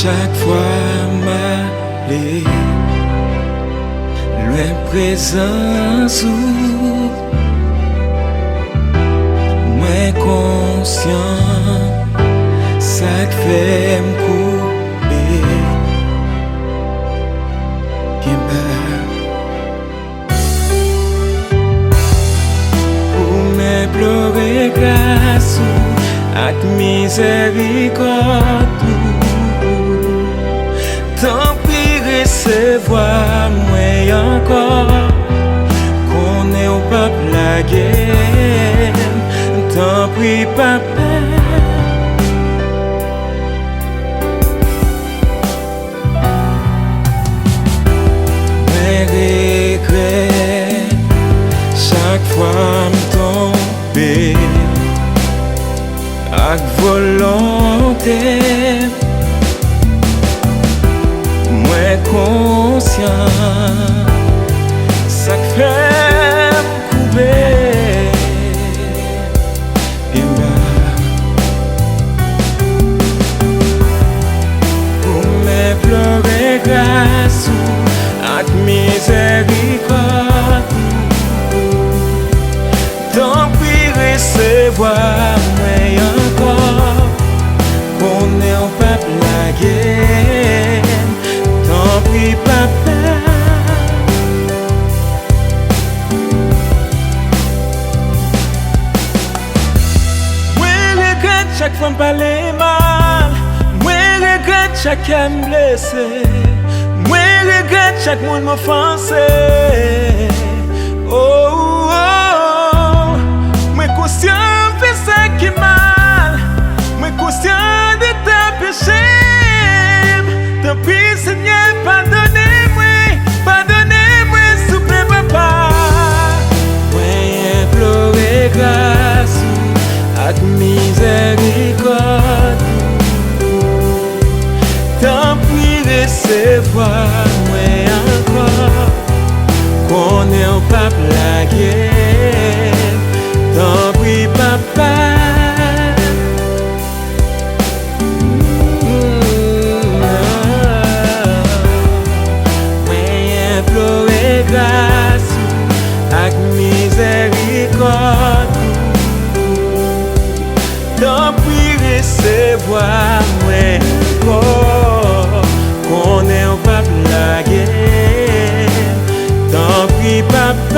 Chaque fois m'aller loin présence ou moins conscient ça fait me couper qui pour me pleurer grâce ak miséricorde. Tant pis recevoir moi encore qu'on est au peuple la guerre. Tant pis papa. Mes regrets chaque fois me tomber avec volonté. Conscient, ça fait me couper. Pour me pleurer grâce ak miséricorde. Tant pis recevoir moi encore qu'on est au peuple la guerre. Tant pis papa. Moi regrette chaque fois me parler mal. Moi regrette chaque fois me blesser. Moi regrette chaque monde m'offenser. Oh, oh, oh. Moi conscient de ça qui est mal. Moi conscient de ta péché. Tant pis Seigneur, pardonnez-moi, s'il vous plaît papa. Moi implorer grâce ak miséricorde. Tant pis recevoir moi encore qu'on est au peuple la guerre. Tant pis papa. Grâce ak miséricorde. Tant pis recevoir moi encore qu'on est au peuple la guerre. Tant pis papa.